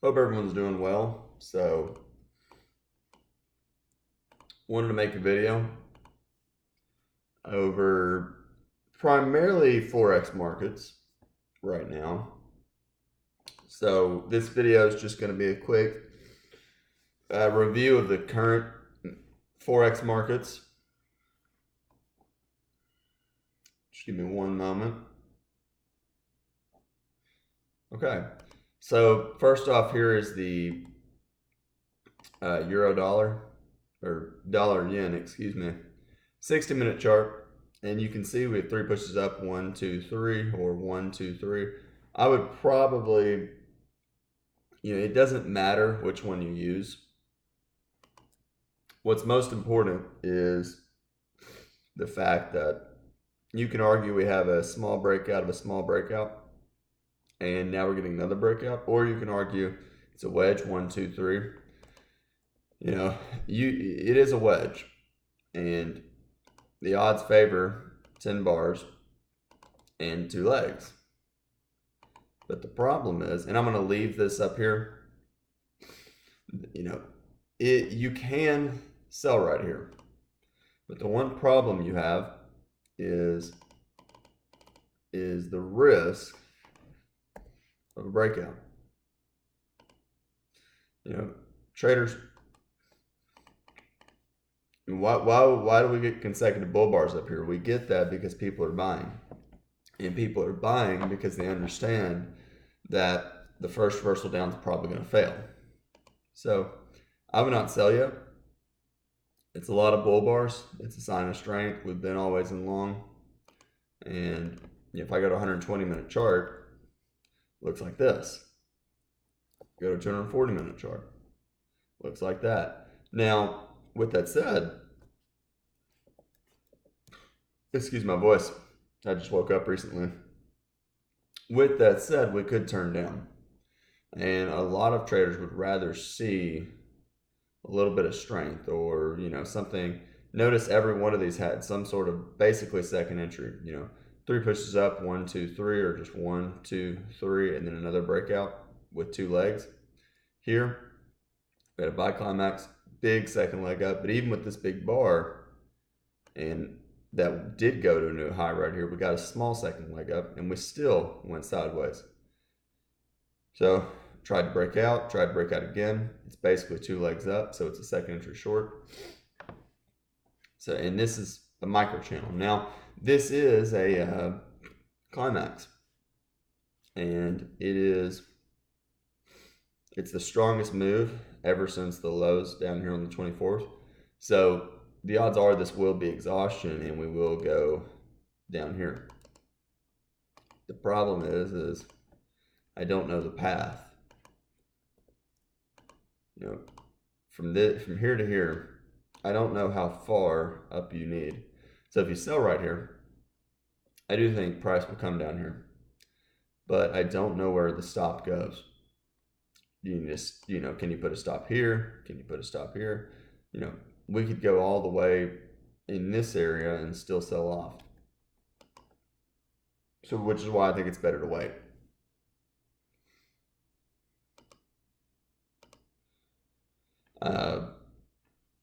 Hope everyone's doing well. So, wanted to make a video over primarily Forex markets right now. So, this video is just going to be a quick review of the current Forex markets. Just give me one moment. Okay. So, first off, here is the euro dollar, or dollar yen, excuse me, 60-minute chart. And you can see we have 3 pushes up, 1, 2, 3, or 1, 2, 3. I would probably, it doesn't matter which one you use. What's most important is the fact that you can argue we have a small breakout of a small breakout, and now we're getting another breakout, or you can argue it's a wedge, 1, 2, 3. It is a wedge, and the odds favor 10 bars and 2 legs. But the problem is, and I'm going to leave this up here, you can sell right here. But the one problem you have is the risk of a breakout. Traders, why do we get consecutive bull bars up here? We get that because people are buying. And people are buying because they understand that the first reversal down is probably going to fail. So I would not sell yet. It's a lot of bull bars. It's a sign of strength. We've been always in long. And if I go to 120-minute chart, looks like this. Go to 240-minute chart. Looks like that. Now, with that said, excuse my voice. I just woke up recently. With that said, we could turn down. And a lot of traders would rather see a little bit of strength or, something. Notice every one of these had some sort of basically second entry. 3 pushes up, 1, 2, 3, or just 1, 2, 3, and then another breakout with 2 legs. Here, we had a buy climax, big second leg up, but even with this big bar, and that did go to a new high right here, we got a small second leg up, and we still went sideways. So, tried to break out again. It's basically 2 legs up, so it's a second entry short. So, and this is a micro channel. Now, this is a climax, and it's the strongest move ever since the lows down here on the 24th. So the odds are this will be exhaustion and we will go down here. The problem is I don't know the path. From here to here, I don't know how far up you need. So if you sell right here, I do think price will come down here, but I don't know where the stop goes. You just, can you put a stop here? Can you put a stop here? We could go all the way in this area and still sell off. So, which is why I think it's better to wait.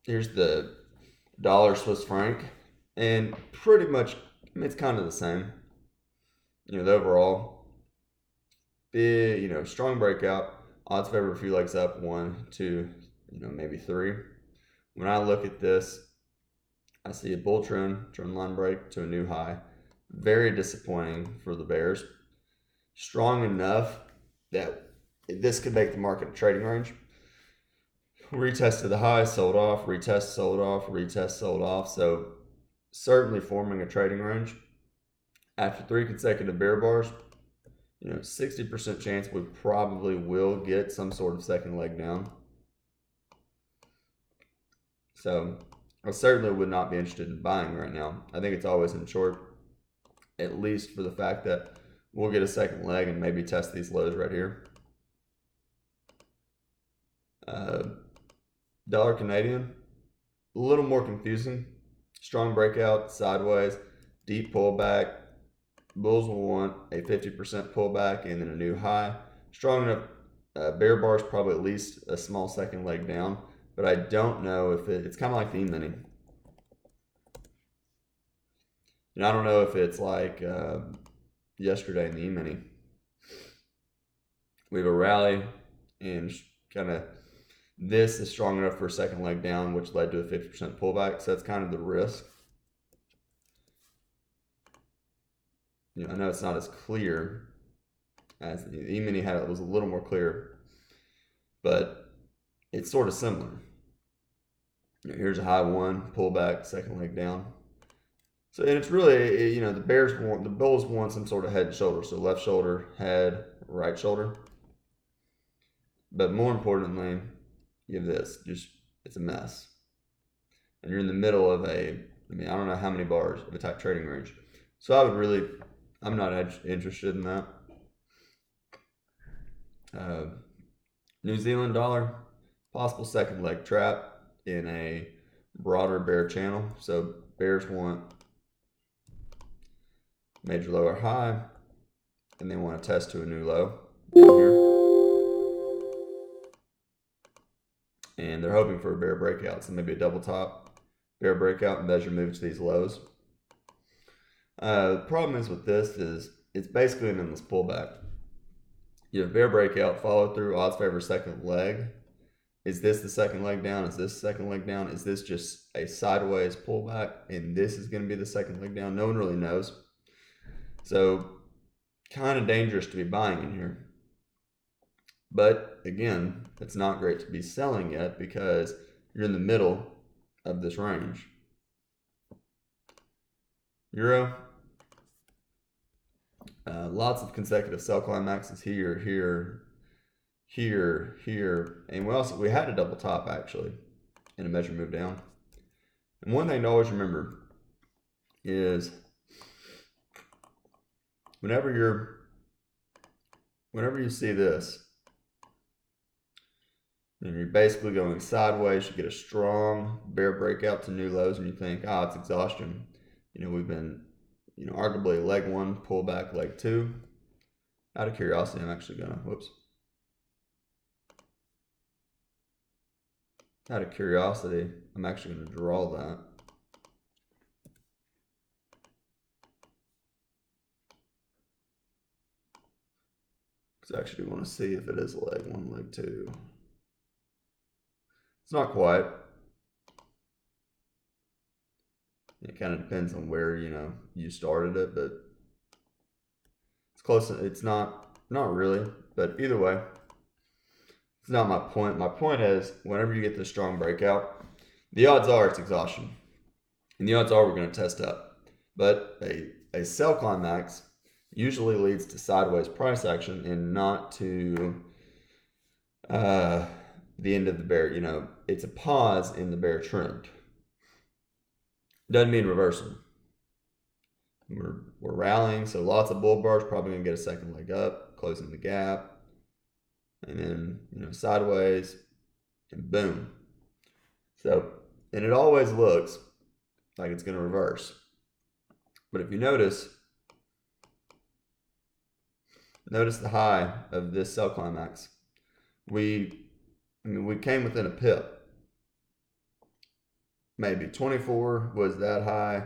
Here's the dollar Swiss franc, and pretty much, it's kind of the same. The overall, big, strong breakout. Odds favor a few legs up, 1, 2, maybe 3. When I look at this, I see a bull trend line break to a new high. Very disappointing for the bears. Strong enough that this could make the market a trading range. Retested the high, sold off, retest, sold off, retest, sold off. So certainly forming a trading range. After 3 consecutive bear bars, 60% chance we probably will get some sort of second leg down. So I certainly would not be interested in buying right now. I think it's always in short, at least for the fact that we'll get a second leg and maybe test these lows right here. Dollar Canadian, a little more confusing. Strong breakout, sideways, deep pullback. Bulls will want a 50% pullback and then a new high. Strong enough Bear bar is probably at least a small second leg down, but I don't know if it's kind of like the E-mini. And I don't know if it's like yesterday in the E-mini. We have a rally and kind of this is strong enough for a second leg down, which led to a 50% pullback. So that's kind of the risk. I know it's not as clear as the E-mini had. It was a little more clear, but it's sort of similar. Here's a high one, pullback, second leg down. So, and it's really, the bulls want some sort of head and shoulder. So left shoulder, head, right shoulder. But more importantly, you have this. It's a mess. And you're in the middle of I don't know how many bars of a tight trading range. So I'm not interested in that. New Zealand dollar, possible second leg trap in a broader bear channel. So bears want major low or high, and they want to test to a new low down here. And they're hoping for a bear breakout. So maybe a double top, bear breakout, and measure move to these lows. The problem is with this is it's basically an endless pullback. You have bear breakout, follow through, odds favor second leg. Is this the second leg down? Is this second leg down? Is this just a sideways pullback and this is going to be the second leg down? No one really knows. So kind of dangerous to be buying in here. But again, it's not great to be selling yet because you're in the middle of this range. Euro. Lots of consecutive sell climaxes here, here, here, here. And we had a double top actually in a measure move down. And one thing to always remember is whenever you see this, and you're basically going sideways, you get a strong bear breakout to new lows, and you think, it's exhaustion. We've been, arguably leg one, pull back leg two. Out of curiosity, I'm actually going to draw that. Because I actually want to see if it is leg one, leg two. It's not quite. It kind of depends on where, you started it, but it's close. It's not really, but either way, it's not my point. My point is whenever you get this strong breakout, the odds are it's exhaustion. And the odds are we're going to test up. But a sell climax usually leads to sideways price action and not to the end of the bear. It's a pause in the bear trend. Doesn't mean reversal. We're rallying, so lots of bull bars, probably going to get a second leg up, closing the gap, and then sideways, and boom. So, and it always looks like it's going to reverse. But if you notice the high of this sell climax. We came within a pip. Maybe 24 was that high,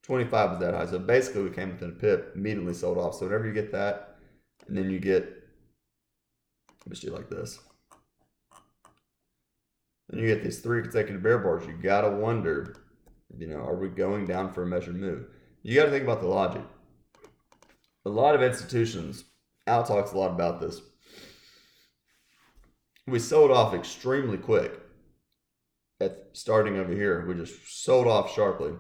25 was that high. So basically we came within a pip, immediately sold off. So whenever you get that, and then you get, let's do like this. Then you get these 3 consecutive bear bars. You gotta wonder, are we going down for a measured move? You gotta think about the logic. A lot of institutions, Al talks a lot about this. We sold off extremely quick. At starting over here, we just sold off sharply.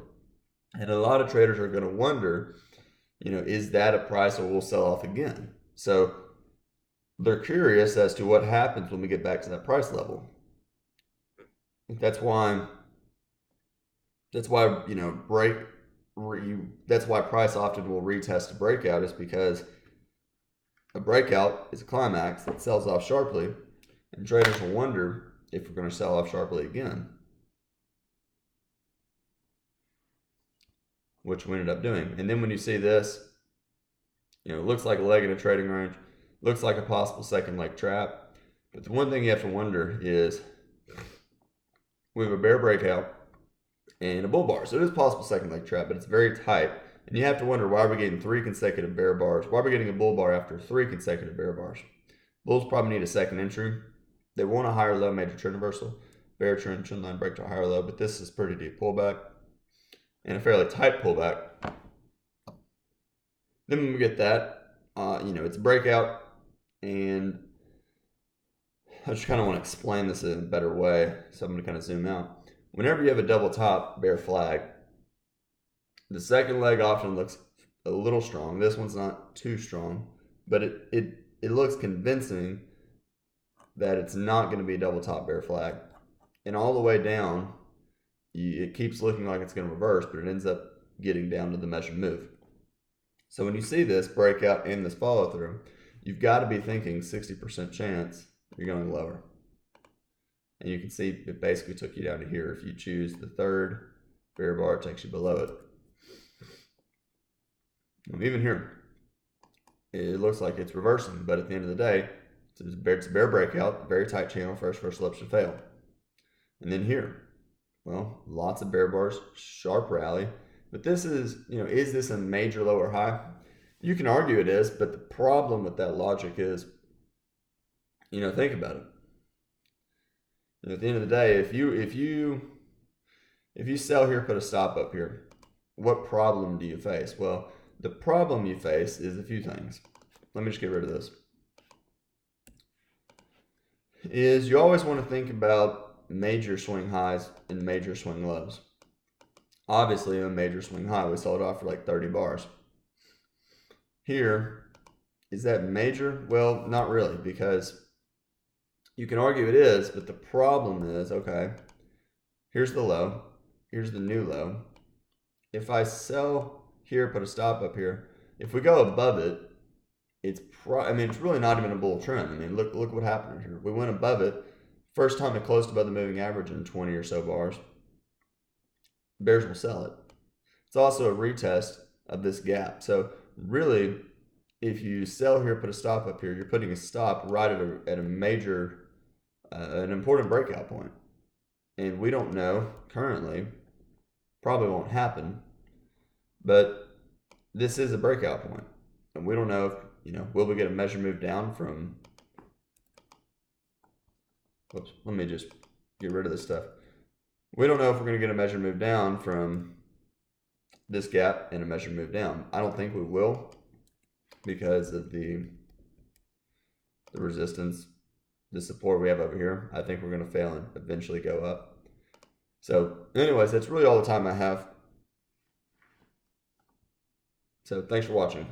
And a lot of traders are going to wonder, is that a price or we'll sell off again? So they're curious as to what happens when we get back to that price level. That's why that's why price often will retest a breakout, is because a breakout is a climax that sells off sharply, and traders will wonder if we're going to sell off sharply again, which we ended up doing. And then when you see this, it looks like a leg in a trading range, looks like a possible second leg trap. But the one thing you have to wonder is we have a bear breakout and a bull bar. So it is possible second leg trap, but it's very tight. And you have to wonder, why are we getting 3 consecutive bear bars? Why are we getting a bull bar after 3 consecutive bear bars? Bulls probably need a second entry. They want a higher low major trend reversal. Bear trend line break to a higher low, but this is pretty deep pullback and a fairly tight pullback. Then when we get that, it's a breakout, and I just kind of want to explain this in a better way, so I'm going to kind of zoom out. Whenever you have a double top bear flag, the second leg often looks a little strong. This one's not too strong, but it looks convincing that it's not going to be a double top bear flag. And all the way down, it keeps looking like it's going to reverse, but it ends up getting down to the measured move. So when you see this breakout and this follow through, you've got to be thinking 60% chance you're going lower. And you can see it basically took you down to here. If you choose the third bear bar, it takes you below it. And even here, it looks like it's reversing, but at the end of the day, it's a bear breakout, very tight channel, first slip should fail. And then here, well, lots of bear bars, sharp rally. But this is this a major low or high? You can argue it is, but the problem with that logic is, think about it. At the end of the day, if you sell here, put a stop up here, what problem do you face? Well, the problem you face is a few things. Let me just get rid of this. Is you always want to think about major swing highs and major swing lows. Obviously, a major swing high, we sold off for like 30 bars. Here, is that major? Well, not really, because you can argue it is, but the problem is, okay, here's the low, here's the new low. If I sell here, put a stop up here, if we go above it, it's really not even a bull trend. I mean, look what happened here. We went above it, first time it closed above the moving average in 20 or so bars. Bears will sell it. It's also a retest of this gap. So really, if you sell here, put a stop up here, you're putting a stop right at a major, an important breakout point. And we don't know currently, probably won't happen, but this is a breakout point. And we don't know if, will we get a measure move down from, whoops, let me just get rid of this stuff. We don't know if we're going to get a measure move down from this gap and a measure move down. I don't think we will, because of the resistance, the support we have over here. I think we're going to fail and eventually go up. So anyways, that's really all the time I have. So thanks for watching.